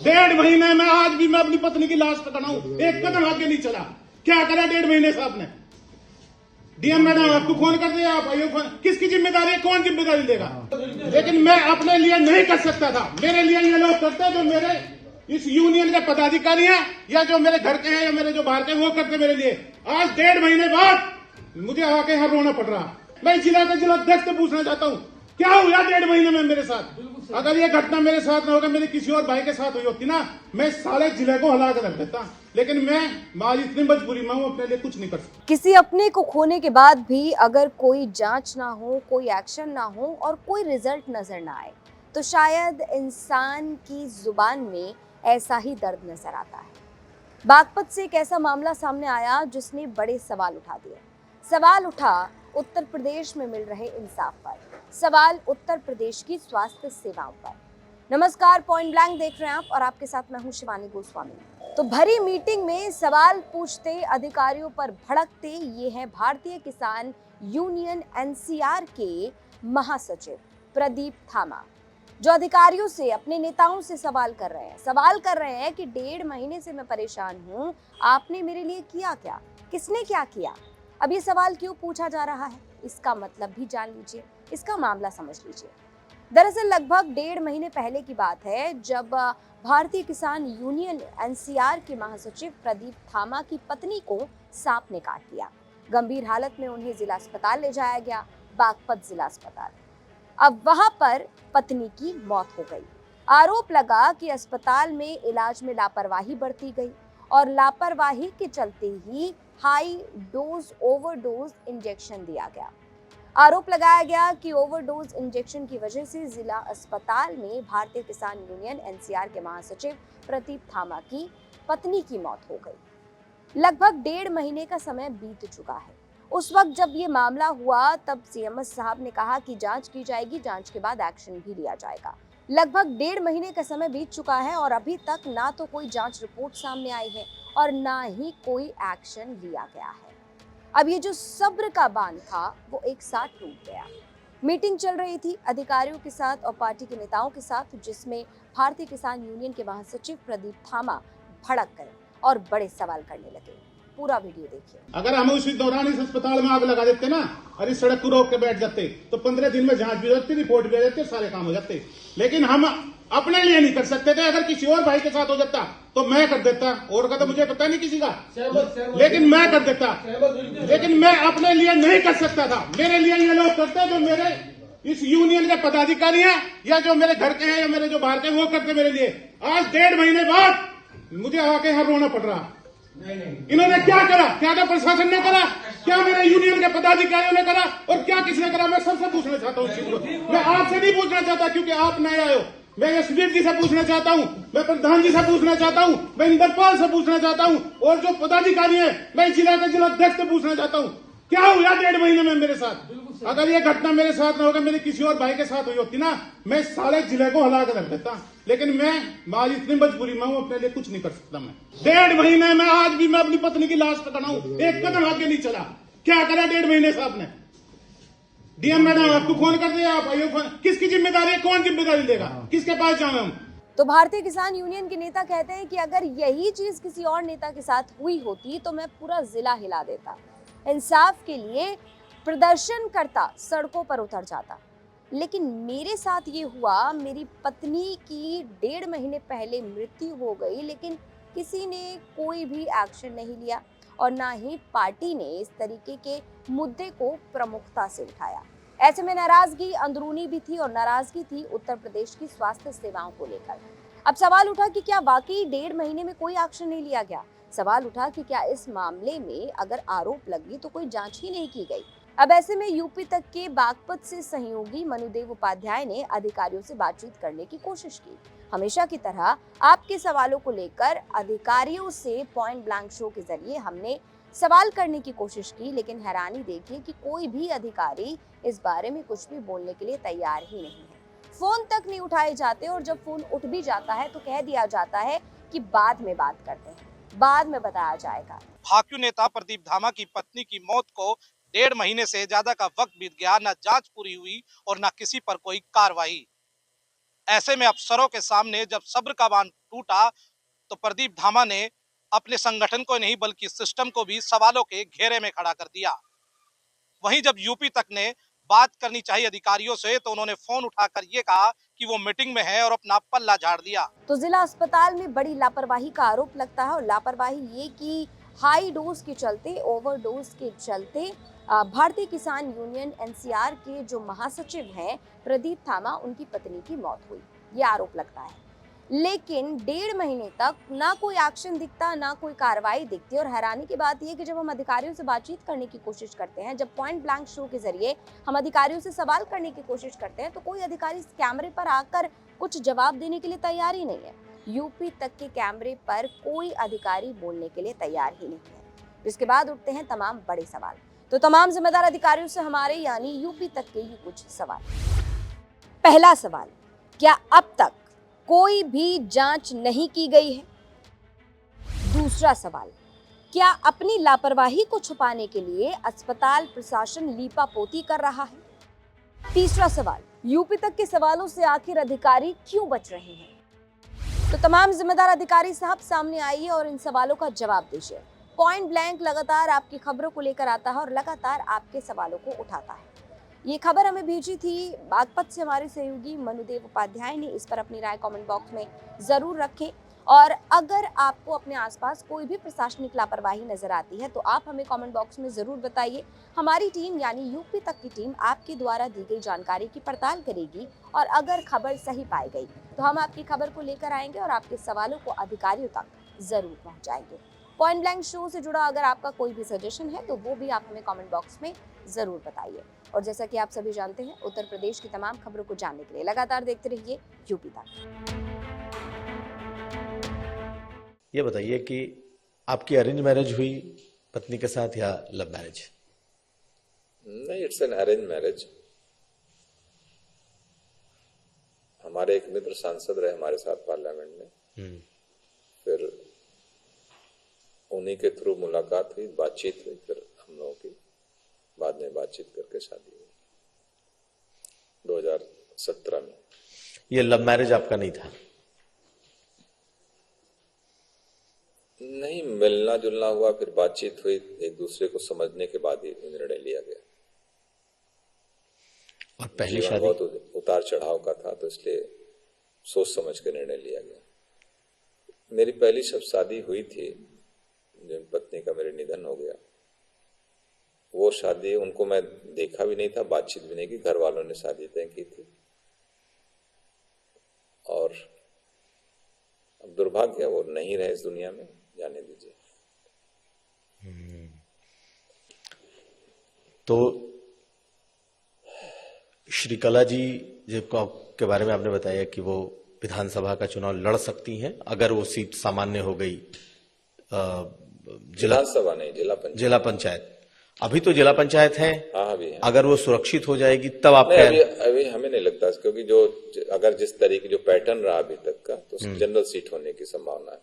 डेढ़ महीने में आज भी मैं अपनी पत्नी की लाश पकड़ा हूं, एक कदम आगे नहीं चला। क्या करा डेढ़ महीने से आपने? डीएम मैडम आपको फोन कर दिया, आप आइए फोन। किसकी जिम्मेदारी है? कौन जिम्मेदारी लेगा? लेकिन मैं अपने लिए नहीं कर सकता था। मेरे लिए ये लोग करते जो मेरे इस यूनियन के पदाधिकारी हैं या जो मेरे घर के हैं या मेरे जो बाहर के, वो करते मेरे लिए। आज डेढ़ महीने बाद मुझे आके यहाँ रोना पड़ रहा। मैं जिला के जिला अध्यक्ष से पूछना चाहता हूँ, क्या हुआ डेढ़ महीने में मेरे साथ? अगर ये घटना मेरे साथ ना होगा, मेरे किसी और भाई के साथ हुई होती ना, मैं सारे जिले को हिला कर रख देता। लेकिन मैं आज इतनी मजबूरी में हूं, अपने लिए कुछ नहीं कर सकता। किसी अपने को खोने के बाद भी अगर कोई जांच ना हो, कोई एक्शन ना हो और कोई रिजल्ट नजर ना आए, तो शायद इंसान की जुबान में ऐसा ही दर्द नजर आता है। बागपत से एक ऐसा मामला सामने आया जिसने बड़े सवाल उठा दिए। सवाल उठा उत्तर प्रदेश में मिल रहे इंसाफ पर, सवाल उत्तर प्रदेश की स्वास्थ्य सेवाओं पर। नमस्कार, पॉइंट ब्लैंक देख रहे हैं आप और आपके साथ मैं हूं शिवानी गोस्वामी। तो भरी मीटिंग में सवाल पूछते, अधिकारियों पर भड़कते ये हैं भारतीय किसान यूनियन एनसीआर के महासचिव प्रदीप थामा, जो अधिकारियों से, अपने नेताओं से सवाल कर रहे हैं कि डेढ़ महीने से मैं परेशान हूं, आपने मेरे लिए किया क्या, किसने क्या किया। अब ये सवाल क्यों पूछा जा रहा है, इसका मतलब भी जान लीजिए, इसका मामला समझ लीजिए। दरअसल लगभग डेढ़ महीने पहले की बात है, जब भारतीय किसान यूनियन एनसीआर के महासचिव प्रदीप थामा की पत्नी को सांप ने काट लिया। गंभीर हालत में उन्हें जिला अस्पताल ले जाया गया, बागपत जिला अस्पताल। अब वहां पर पत्नी की मौत हो गई। आरोप लगा कि अस्पताल में इलाज में लापरवाही बरती गई और लापरवाही के चलते ही हाई डोज ओवरडोज इंजेक्शन दिया गया। आरोप लगाया गया कि ओवरडोज इंजेक्शन की वजह से जिला अस्पताल में भारतीय किसान यूनियन एनसीआर के महासचिव प्रदीप थामा की पत्नी की मौत हो गई। लगभग डेढ़ महीने का समय बीत चुका है। उस वक्त जब ये मामला हुआ तब सीएमएस साहब ने कहा कि जांच की जाएगी, जांच के बाद एक्शन भी लिया जाएगा। लगभग डेढ़ महीने का समय बीत चुका है और अभी तक ना तो कोई जांच रिपोर्ट सामने आई है और ना ही कोई एक्शन लिया गया है। अब ये जो सब्र का बांध था वो एक साथ टूट गया। मीटिंग चल रही थी अधिकारियों के साथ और पार्टी के नेताओं के साथ, जिसमें भारतीय किसान यूनियन के महासचिव प्रदीप थामा भड़क गए और बड़े सवाल करने लगे। पूरा वीडियो देखिए। अगर हम उसी दौरान इस अस्पताल में आग लगा देते ना और इस सड़क को रोक के बैठ जाते तो 15 दिन में जांच भी हो जाती, रिपोर्ट भी आ जाती, सारे काम हो जाते। लेकिन हम अपने लिए नहीं कर सकते थे। अगर किसी और भाई के साथ हो जाता तो मैं कर देता, और का तो मुझे पता नहीं किसी का, लेकिन मैं कर देता। लेकिन मैं अपने लिए नहीं कर सकता था। मेरे लिए ये लोग करते जो मेरे इस यूनियन के पदाधिकारी हैं या जो मेरे घर के हैं या मेरे जो बाहर के, वो करते मेरे लिए। आज डेढ़ महीने बाद मुझे आके यहाँ रोना पड़ रहा। इन्होंने क्या करा? क्या प्रशासन ने करा? क्या मेरे यूनियन के पदाधिकारियों ने करा? और क्या किसने करा? मैं सबसे पूछना चाहता हूँ। मैं आपसे नहीं पूछना चाहता क्योंकि आप नए आए हो। मैं यशवीर जी से पूछना चाहता हूँ, मैं प्रधान जी से पूछना चाहता हूँ, मैं इंद्रपाल से पूछना चाहता हूँ, और जो पदाधिकारी है मैं जिला के जिला अध्यक्ष से पूछना चाहता हूँ, क्या हुआ डेढ़ महीने में मेरे साथ? अगर ये घटना मेरे साथ ना होगा, मेरे किसी और भाई के साथ हुई होती ना, मैं सारे जिले को हिला कर रख देता। लेकिन मैं आज इतनी मजबूरी में हूं, अपने लिए कुछ नहीं कर सकता। मैं डेढ़ महीने में आज भी मैं अपनी पत्नी की लाश पकड़ा हूं, एक कदम आगे नहीं चला। क्या करा डेढ़ महीने से आपने? डीएम मैडम आपको फोन कर दिया, आप आइए फोन। किसकी जिम्मेदारी है? कौन जिम्मेदारी लेगा? किसके पास जाए हम? तो भारतीय किसान यूनियन के नेता कहते हैं कि अगर यही चीज किसी और नेता के साथ हुई होती तो मैं पूरा जिला हिला देता, इंसाफ के लिए प्रदर्शन करता, सड़कों पर उतर जाता। लेकिन मेरे साथ ये हुआ, मेरी पत्नी की डेढ़ महीने पहले मृत्यु हो गई, लेकिन किसी ने कोई भी एक्शन नहीं लिया और ना ही पार्टी ने इस तरीके के मुद्दे को प्रमुखता से उठाया। ऐसे में नाराजगी अंदरूनी भी थी और नाराजगी थी उत्तर प्रदेश की स्वास्थ्य सेवाओं को लेकर। अब सवाल उठा कि क्या वाकई डेढ़ महीने में कोई एक्शन नहीं लिया गया। सवाल उठा कि क्या इस मामले में अगर आरोप लगी तो कोई जांच ही नहीं की गई। अब ऐसे में यूपी तक के बागपत से सहयोगी मनुदेव उपाध्याय ने अधिकारियों से बातचीत करने की कोशिश की। हमेशा की तरह आपके सवालों को लेकर अधिकारियों से पॉइंट ब्लैंक शो के जरिए हमने सवाल करने की कोशिश की, लेकिन हैरानी देखिए कि कोई भी अधिकारी इस बारे में कुछ भी बोलने के लिए तैयार ही नहीं है। फोन तक नहीं उठाए जाते और जब फोन उठ भी जाता है तो कह दिया जाता है कि बाद में बात करते हैं, बाद में बताया जाएगा। भाकियू नेता प्रदीप धामा की पत्नी की मौत को डेढ़ महीने से ज्यादा का वक्त बीत गया, न जांच पूरी हुई और न किसी पर कोई कार्रवाई। ऐसे में अफसरों के सामने जब सब्र का बांध टूटा तो प्रदीप धामा ने अपने संगठन को नहीं बल्कि सिस्टम को भी सवालों के घेरे में खड़ा कर दिया। वहीं जब यूपी तक ने बात करनी चाहिए अधिकारियों से तो उन्होंने फोन उठाकर ये कहा कि वो मीटिंग में है और अपना पल्ला झाड़ दिया। तो जिला अस्पताल में बड़ी लापरवाही का आरोप लगता है और लापरवाही ये कि हाई डोज के चलते, ओवरडोज के चलते भारतीय किसान यूनियन एनसीआर के जो महासचिव हैं प्रदीप धामा, उनकी पत्नी की मौत हुई, ये आरोप लगता है। लेकिन 1.5 महीने तक ना कोई एक्शन दिखता, ना कोई कार्रवाई दिखती। और हैरानी की बात यह कि जब हम अधिकारियों से बातचीत करने की कोशिश करते हैं, जब पॉइंट ब्लैंक शो के जरिए हम अधिकारियों से सवाल करने की कोशिश करते हैं, तो कोई अधिकारी कैमरे पर आकर कुछ जवाब देने के लिए तैयार ही नहीं है। यूपी तक के कैमरे पर कोई अधिकारी बोलने के लिए तैयार ही नहीं है। इसके बाद उठते हैं तमाम बड़े सवाल। तो तमाम जिम्मेदार अधिकारियों से हमारे यानी यूपी तक के ये कुछ सवाल। पहला सवाल, क्या अब तक कोई भी जांच नहीं की गई है? दूसरा सवाल, क्या अपनी लापरवाही को छुपाने के लिए अस्पताल प्रशासन लीपापोती कर रहा है? तीसरा सवाल, यूपी तक के सवालों से आखिर अधिकारी क्यों बच रहे हैं? तो तमाम जिम्मेदार अधिकारी साहब सामने आइए और इन सवालों का जवाब दीजिए। पॉइंट ब्लैंक लगातार आपकी खबरों को लेकर आता है और लगातार आपके सवालों को उठाता है। ये खबर हमें भेजी थी बागपत से हमारे सहयोगी मनुदेव उपाध्याय ने। इस पर अपनी राय कमेंट बॉक्स में जरूर रखें और अगर आपको अपने आसपास कोई भी प्रशासनिक लापरवाही नजर आती है तो आप हमें कमेंट बॉक्स में जरूर बताइए। हमारी टीम यानी यूपी तक की टीम आपके द्वारा दी गई जानकारी की पड़ताल करेगी और अगर खबर सही पाई गई तो हम आपकी खबर को लेकर आएंगे और आपके सवालों को अधिकारियों तक जरूर पहुंचाएंगे। पॉइंट ब्लैंक शो से जुड़ा अगर आपका कोई भी सजेशन है तो वो भी आप हमें कमेंट बॉक्स में जरूर बताइए। और जैसा कि आप सभी जानते हैं, उत्तर प्रदेश की तमाम खबरों को जानने के लिए लगातार देखते रहिए यूपी तक। ये बताइए कि आपकी अरेंज मैरिज हुई पत्नी के साथ या लव मैरिज? नहीं, इट्स एन अरेंज मैरिज। हमारे एक मित्र सांसद रहे हमारे साथ पार्लियामेंट में, फिर उन्हीं के थ्रू मुलाकात हुई, बातचीत हुई, फिर हम लोगों की बाद में बातचीत करके शादी हुई 2017 में। ये लव मैरिज आपका नहीं था? नहीं, मिलना जुलना हुआ, फिर बातचीत हुई, एक दूसरे को समझने के बाद ही निर्णय लिया गया। और पहली शादी बहुत उतार चढ़ाव का था तो इसलिए सोच समझ के निर्णय लिया गया। मेरी पहली जब शादी हुई थी, जिन पत्नी का मेरे निधन हो गया, वो शादी उनको मैं देखा भी नहीं था, बातचीत भी नहीं की, घर वालों ने शादी तय की थी। और अब दुर्भाग्य वो नहीं रहे इस दुनिया में, जाने दीजिए। तो श्रीकला जी के बारे में आपने बताया कि वो विधानसभा का चुनाव लड़ सकती हैं अगर वो सीट सामान्य हो गई। विधानसभा नहीं, जिला पंचायत। अभी तो जिला पंचायत है। हाँ, अभी है। अगर वो सुरक्षित हो जाएगी तब आप अभी हमें नहीं लगता, क्योंकि जो अगर जिस तरीके जो पैटर्न रहा अभी तक का, तो जनरल सीट होने की संभावना है।